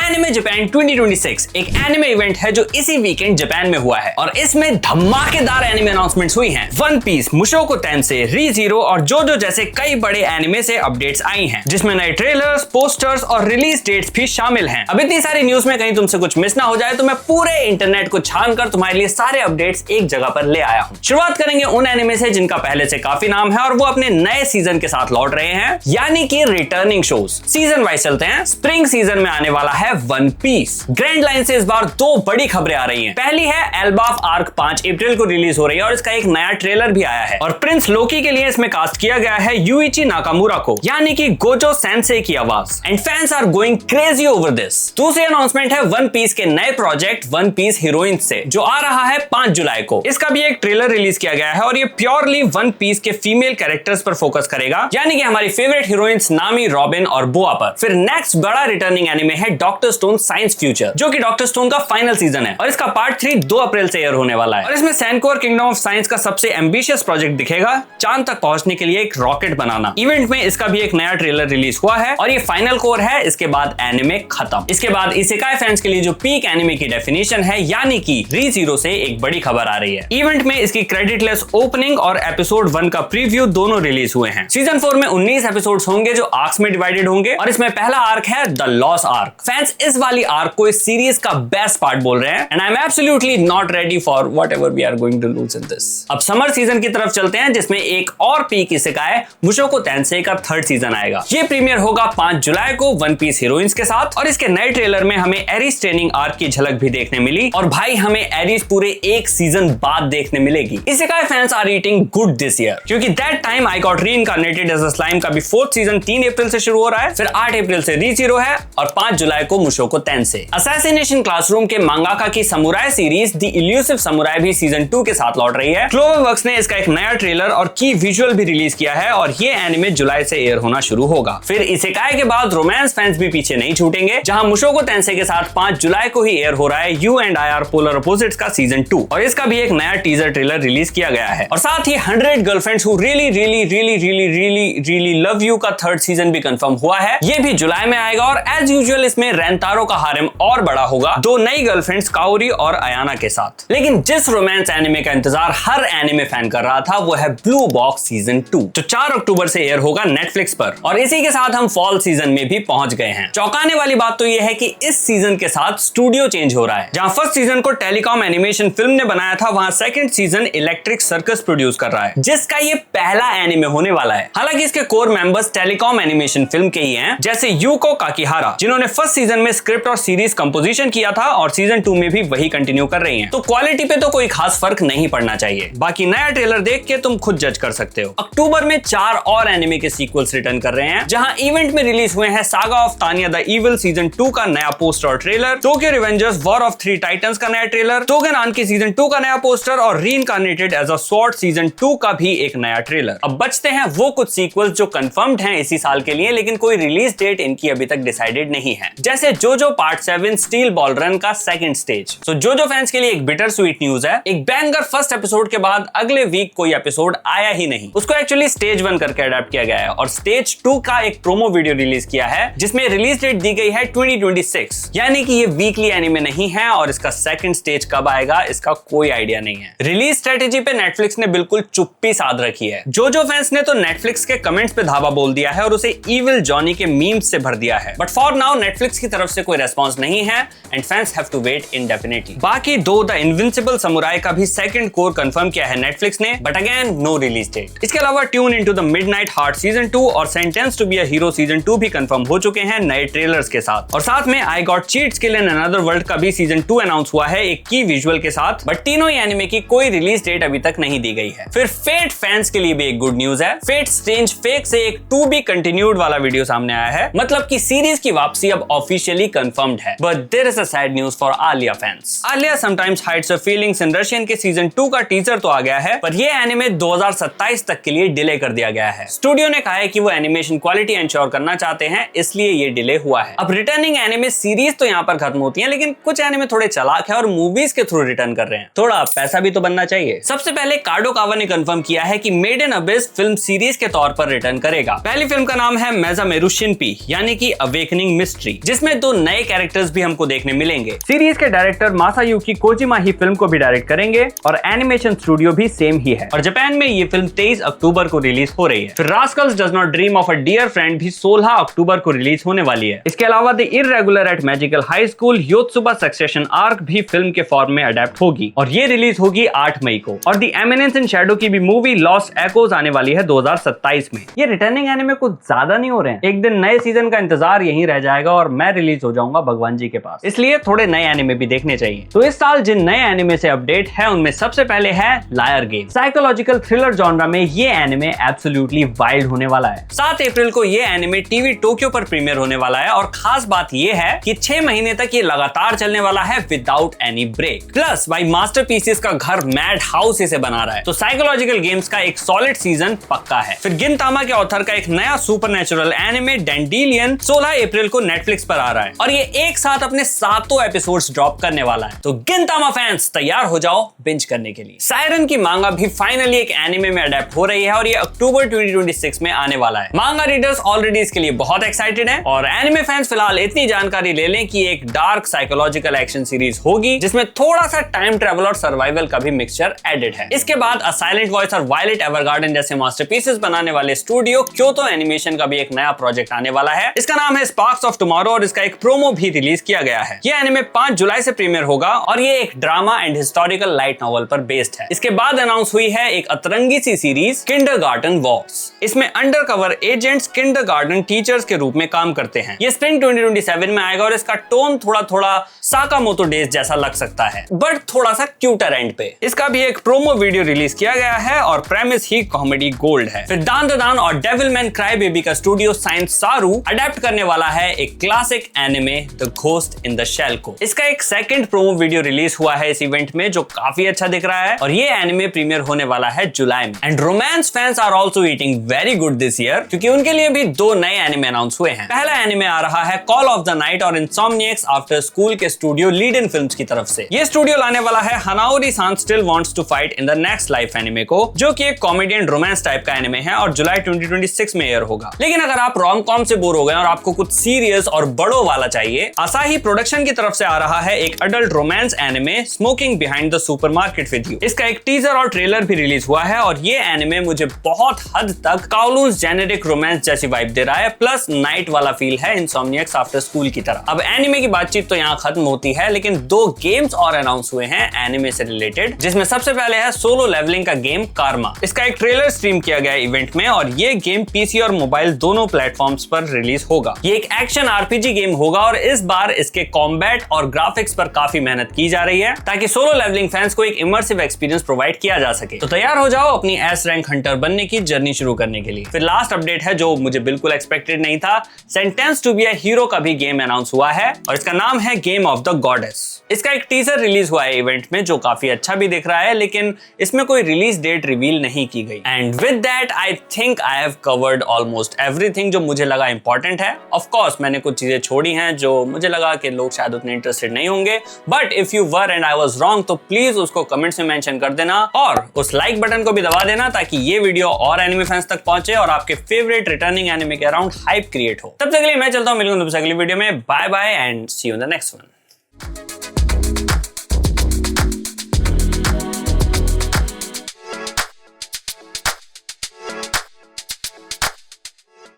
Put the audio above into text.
Anime Japan 2026 एक anime event है जो इसी वीकेंड जापान में हुआ है और इसमें धमाकेदार एनिमे अनाउंसमेंट्स हुई हैं। वन पीस, मुशोको टेंसेई, रीज़ीरो और जोजो जैसे कई बड़े एनिमे से अपडेट्स आई हैं, जिसमें नए ट्रेलर्स, पोस्टर्स और रिलीज डेट्स भी शामिल हैं। अब इतनी सारी न्यूज में कहीं तुमसे कुछ मिस ना हो जाए तो मैं पूरे इंटरनेट को छानकर तुम्हारे लिए सारे अपडेट्स एक जगह पर ले आया हूँ। शुरुआत करेंगे उन एनिमे से जिनका पहले से काफी नाम है और वो अपने नए सीजन के साथ लौट रहे हैं, यानी कि रिटर्निंग शोज। सीजन वाइज चलते हैं। स्प्रिंग सीजन में आने वाला है वन पीस। ग्रैंड लाइन से इस बार दो बड़ी खबरें आ रही हैं। पहली है एल्बाफ आर्क 5 अप्रैल को रिलीज हो रही है और इसका एक नया ट्रेलर भी आया है और प्रिंस लोकी के लिए इसमें कास्ट किया गया है यूइची नाकामुरा को, यानी कि गोजो सेंसेई की आवाज। And fans are going crazy over this. दूसरी अनाउंसमेंट है वन पीस के नए प्रोजेक्ट वन पीस हीरोइंस से, जो आ रहा है 5 जुलाई को। इसका भी एक ट्रेलर रिलीज किया गया है और ये प्योरली वन पीस के फीमेल कैरेक्टर्स पर फोकस करेगा, यानी कि हमारी फेवरेट हीरोइंस नामी, रॉबिन और बोआ पर। फिर नेक्स्ट बड़ा रिटर्निंग एनिमे है डॉक्टर स्टोन साइंस फ्यूचर, जो कि डॉक्टर स्टोन का फाइनल सीजन है और इसका पार्ट 3 2 अप्रैल से एयर होने वाला है। और इसमें सैनकोर किंगडम ऑफ साइंस का सबसे एम्बिशियस प्रोजेक्ट दिखेगा, चांद तक पहुंचने के लिए एक रॉकेट बनाना। इवेंट में इसका भी एक नया ट्रेलर रिलीज हुआ है और ये फाइनल कोर है। इसके बाद एनिमे खत्म। इसके बाद इसेकाई फैंस के लिए जो पीक एनिमे की डेफिनेशन है, यानी कि रीज़ीरो से एक बड़ी खबर आ रही है। इवेंट में इसकी क्रेडिटलेस ओपनिंग और एपिसोड 1 का प्रीव्यू दोनों रिलीज हुए हैं। सीजन 4 में 19 एपिसोड्स होंगे जो आर्क्स में डिवाइडेड होंगे और इसमें पहला आर्क है द लॉस आर्क। फैंस इस वाली आर्क को इस सीरीज का बेस्ट पार्ट बोल रहे हैं and I am absolutely not ready for whatever we are going to lose in this. अब समर सीजन की तरफ चलते हैं, जिसमें एक और पीक इसेकाई मुशोको टेंसेई का 3rd सीजन आएगा। ये प्रीमियर होगा 5 जुलाई को वन पीस हीरोइंस के साथ और इसके नए ट्रेलर में हमें एरिस ट्रेनिंग आर्क की झलक भी देखने मिली और भाई हमें एरिस पूरे एक सीजन बाद देखने मिलेगी। Isekai fans are eating good this year, क्योंकि that time I got reincarnated as a slime का भी 4th सीजन 3 अप्रैल से शुरू हो रहा है। फिर 8 अप्रैल से रीज़ीरो है और 5 जुलाई को मुशोको टेंसेई। असैसिनेशन क्लासरूम के मांगाका की samurai series the elusive samurai भी सीजन 2 के साथ लौट रही है। क्लोवरवर्क्स ने इसका एक नया ट्रेलर और की विजुअल भी रिलीज किया है और ये एनिमे जुलाई से एयर होना शुरू होगा। फिर इसेकाई के बाद रोमांस फैंस भी पीछे नहीं छूटेंगे, जहां मुशोको टेंसेई के साथ 5 जुलाई को ही एयर हो रहा है you and I R polar opposites का सीजन 2 और इसका भी एक नया टीजर ट्रेलर रिलीज किया गया है। और साथ ही 100 girlfriends who really really really really really really love you का 3rd सीजन भी कंफर्म हुआ है। ये भी जुलाई में आएगा और एज यूजुअल इसमें रेंतारो का हारेम और बड़ा होगा, 2 नई गर्लफ्रेंड्स काओरी और अयाना के साथ। लेकिन जिस रोमांस एनिमे का इंतजार हर एनिमे फैन कर रहा था वो है ब्लू बॉक्स सीजन 2, जो 4 अक्टूबर से एयर होगा नेटफ्लिक्स पर। और इसी के साथ हम फॉल सीजन में भी पहुंच गए हैं। चौंकाने वाली बात तो यह है कि इस सीजन के साथ स्टूडियो चेंज हो रहा है। जहां फर्स्ट सीजन को टेलीकॉम एनिमेशन फिल्म ने बनाया था, वहां second season electric circus produce कर रहा है, जिसका ये पहला एनिमे होने वाला है। हालांकि इसके core members telecom animation film के ही हैं, जैसे यूको काकीहारा, जिन्होंने फर्स्ट सीजन में स्क्रिप्ट और सीरीज कंपोजिशन किया था और सीजन 2 में भी वही कंटिन्यू कर रही हैं। तो क्वालिटी पे तो कोई खास फर्क नहीं पड़ना चाहिए। बाकी नया ट्रेलर देख के तुम खुद जज कर सकते हो। अक्टूबर में 4 और एनिमे के सीक्वल्स रिटर्न कर रहे हैं, जहां इवेंट में रिलीज हुए हैं saga of Tania the evil season 2 का नया पोस्टर और trailer, Tokyo Revengers war of 3 titans का नया ट्रेलर, टोगन आनकी सीजन 2 का नया पोस्टर और रीइंकार्नेटेड एज अ स्वॉर्ड सीजन 2 का भी एक नया ट्रेलर। अब बचते हैं वो कुछ सीक्वल्स जो कंफर्म्ड हैं इसी साल के लिए, लेकिन कोई रिलीज डेट इनकी अभी तक डिसाइडेड नहीं है, जैसे जोजो पार्ट 7 स्टील बॉल रन का 2nd स्टेज। तो जोजो फैंस के लिए एक बिटर स्वीट न्यूज है। एक बैंगर फर्स्ट एपिसोड के बाद अगले वीक कोई एपिसोड आया ही नहीं। उसको एक्चुअली स्टेज 1 करके अडैप्ट किया गया है और स्टेज 2 का एक प्रोमो वीडियो रिलीज किया है, जिसमें रिलीज डेट दी गई है 2026, यानी कि ये वीकली एनिमे नहीं है और इसका 2nd स्टेज कब आएगा इसका कोई आइडिया नहीं है। रिलीज स्ट्रेटेजी पे नेटफ्लिक्स ने बिल्कुल चुप्पी साध रखी है। जोजो फैंस ने तो नेटफ्लिक्स के कमेंट्स पे धावा बोल दिया है और उसे इविल जॉनी के मीम्स से भर दिया है, बट फॉर नाउ नेटफ्लिक्स की तरफ से कोई रेस्पॉन्स नहीं है and fans have to wait indefinitely. बाकी द इनविंसिबल समुराई का भी 2nd कोर कंफर्म किया है नेटफ्लिक्स ने, but again no release date. इसके अलावा tune into the midnight heart season 2 और sentence to be a hero season 2 भी कंफर्म हो चुके हैं नए ट्रेलर्स के साथ। और साथ में I got cheats kill in another world का भी सीजन 2 अनाउंस हुआ है एक की विजुअल के साथ, बट तीनों ही एनिमे की कोई रिलीज डेट अभी तक नहीं दी गई है। फिर फेट फैंस के लिए भी एक गुड न्यूज है। फेट स्ट्रेंज फेक से एक टू बी कंटिन्यूड वाला वीडियो सामने आया है, मतलब कि सीरीज की वापसी अब ऑफिशियली कंफर्म्ड है। But there is a sad news for Alya fans. Alya sometimes hides her feelings in Russian के सीजन 2 का टीजर तो आ गया है, पर ये एनिमे 2027 तक के लिए डिले कर दिया गया है। स्टूडियो ने कहा है कि वो एनिमेशन क्वालिटी इंश्योर करना चाहते हैं, इसलिए ये डिले हुआ है। अब रिटर्निंग एनिमे सीरीज तो यहाँ पर खत्म होती है, लेकिन कुछ एनिमे थोड़े चालाक है और मूवीज के थ्रू रिटर्न कर रहे हैं। थोड़ा पैसा भी तो बनना चाहिए। सबसे पहले काडोकावा ने कंफर्म किया है कि made in Abish film series के तौर पर रिटर्न करेगा। पहली फिल्म का नाम है मेजामेरुशिनपी, यानी कि अवेकनिंग मिस्ट्री, जिसमें इसमें 2 नए कैरेक्टर्स भी हमको देखने मिलेंगे। सीरीज के डायरेक्टर मासायुकी कोजिमा ही फिल्म को भी डायरेक्ट करेंगे और एनिमेशन स्टूडियो भी सेम ही है और जापान में ये फिल्म 23 अक्टूबर को रिलीज हो रही है। फिर rascals does not dream of a dear friend भी 16 अक्टूबर को रिलीज होने वाली है। इसके अलावा the irregular at magical high school Yotsuba succession arc भी फिल्म के फॉर्म में अडेप्ट होगी और ये रिलीज होगी 8 मई को। और द एमिनेंस इन शैडो की भी मूवी लॉस्ट एकोज आने वाली है 2027 में। ये रिटर्निंग एनिमे कुछ ज्यादा नहीं हो रहे हैं, एक दिन नए सीजन का इंतजार यहीं रह जाएगा और मैं रिलीज हो जाऊंगा भगवान जी के पास, इसलिए थोड़े नए एनिमे भी देखने चाहिए। तो इस साल जिन नए एनिमे से अपडेट है उनमें सबसे पहले है liar game. Psychological thriller genre में ये एनिमे एब्सोल्युटली वाइल्ड होने वाला है। 7 अप्रैल को ये एनिमे टीवी टोक्यो पर प्रीमियर होने वाला है और खास बात ये है कि 6 महीने तक ये लगातार चलने वाला है विदाउट एनी ब्रेक। प्लस भाई मास्टरपीसेस का घर मैड हाउस इसे बना रहा है, तो साइकोलॉजिकल गेम्स का एक सॉलिड सीजन पक्का है। फिर गिनतामा के ऑथर का एक नया सुपरनेचुरल एनिमे डेंडेलियन 16 अप्रैल को नेटफ्लिक्स पर आ रहा है और ये एक साथ अपने 7 एपिसोड्स ड्रॉप करने वाला है। तो गिनतामा फैंस तैयार हो जाओ बिंज करने के लिए। सायरन की मांगा भी फाइनली एक एनिमे में अडेप्ट हो रही है और ये अक्टूबर 2026 में आने वाला है। मांगा रीडर्स ऑलरेडी इसके लिए बहुत एक्साइटेड हैं और एनिमे फैंस फिलहाल इतनी जानकारी ले लें कि एक डार्क साइकोलॉजिकल एक्शन सीरीज होगी जिसमें थोड़ा सा टाइम ट्रेवल और सर्वाइवल का भी मिक्सचर एडेड है। इसके बाद अ साइलेंट वॉइस और वायलेट एवरगार्डन जैसे मास्टरपीसेस बनाने वाले स्टूडियो क्योतो एनिमेशन का भी एक नया प्रोजेक्ट आने वाला है। इसका नाम है स्पार्क्स ऑफ टुमारो और इसका एक प्रोमो भी रिलीज किया गया है। ये एनिमे 5 जुलाई से प्रीमियर होगा और ये एक drama and historical light novel पर बेस्ड है। इसके बाद अनाउंस हुई है एक अतरंगी सी सीरीज किंडरगार्टन वॉर्स। इसमें अंडरकवर एजेंट्स किंडरगार्टन टीचर्स के रूप में काम करते हैं। ये स्प्रिंग 2027 में आएगा और इसका टोन थोड़ा साकामोटो डेज जैसा लग सकता है बट थोड़ा सा क्यूटर एंड पे। इसका भी एक प्रोमो वीडियो रिलीज किया गया है और प्रेमिस ही कॉमेडी गोल्ड है। फिर दान दान और डेविलमैन क्राई बेबी का स्टूडियो साइंस सारू अडेप्ट करने वाला है एक classic anime the ghost in the shell को। इसका एक सेकंड प्रोमो वीडियो रिलीज हुआ है इस इवेंट में जो काफी अच्छा दिख रहा है और ये एनिमे प्रीमियर होने वाला है जुलाई में। And romance fans are also eating very good this year क्योंकि उनके लिए भी 2 नए एनिमे अनाउंस हुए हैं। पहला एनिमे आ रहा है कॉल ऑफ द नाइट और इनसोम्नियक्स आफ्टर स्कूल के स्टूडियो लीडन फिल्म्स की तरफ से। ये स्टूडियो लाने वाला है Hanaori san still wants to fight in the next life anime को, जो कि एक कॉमेडियन रोमांस टाइप का एनिमे है और जुलाई 2026 में एयर होगा। लेकिन अगर आप रोम कॉम से बोर हो गए और आपको कुछ सीरियस और बड़ों वाला चाहिए, असाही प्रोडक्शन की तरफ से आ रहा है एक adult romance anime smoking behind the supermarket with you. इसका एक टीजर और ट्रेलर भी रिलीज हुआ है और ये एनिमे मुझे बहुत हद तक काउलून्स जेनेरिक रोमांस जैसी वाइब दे रहा है, प्लस नाइट वाला फील है इनसोम्नियक्स आफ्टर स्कूल की तरह। अब एनिमे की बातचीत तो यहाँ खत्म होती है, लेकिन 2 गेम्स और अनाउंस हुए हैं एनिमे से रिलेटेड, जिसमें सबसे पहले है सोलो लेवलिंग का गेम कारमा। इसका एक ट्रेलर स्ट्रीम किया गया इवेंट में और ये गेम पीसी और मोबाइल दोनों प्लेटफॉर्म्स पर रिलीज होगा। ये एक एक्शन आरपीजी गेम होगा और इस बार इसके कॉम्बैट और ग्राफिक्स पर काफी मेहनत की जा रही है ताकि सोलो लेवलिंग फैंस को एक इमर्सिव एक्सपीरियंस प्रोवाइड किया जा सके। तो तैयार हो जाओ अपनी एस रैंक हंटर बनने की जर्नी शुरू करने के लिए। फिर लास्ट अपडेट है जो मुझे बिल्कुल एक्सपेक्टेड नहीं था, sentence to be a hero का भी गेम अनाउंस हुआ है और इसका नाम है गेम ऑफ द गॉडेस। इसका एक टीजर रिलीज हुआ है इवेंट में जो काफी अच्छा भी दिख रहा है, लेकिन इसमें कोई रिलीज डेट रिवील नहीं की गई। And with that I think I have covered almost everything जो मुझे लगा इंपॉर्टेंट है। ऑफ कोर्स मैंने कुछ चीजें छोड़ी हैं जो मुझे लगा कि लोग शायद उतने इंटरेस्टेड नहीं होंगे, but if you were and I was wrong तो प्लीज उसको कमेंट्स में मेंशन कर देना और उस लाइक बटन को भी दबा देना ताकि ये वीडियो और एनिमे फैंस तक पहुंचे और आपके फेवरेट रिटर्निंग एनिमे के अराउंड हाइप क्रिएट हो। तब तक के लिए मैं चलता हूं, मिलूंगा तुमसे अगली वीडियो में। Bye bye and see you in the next one.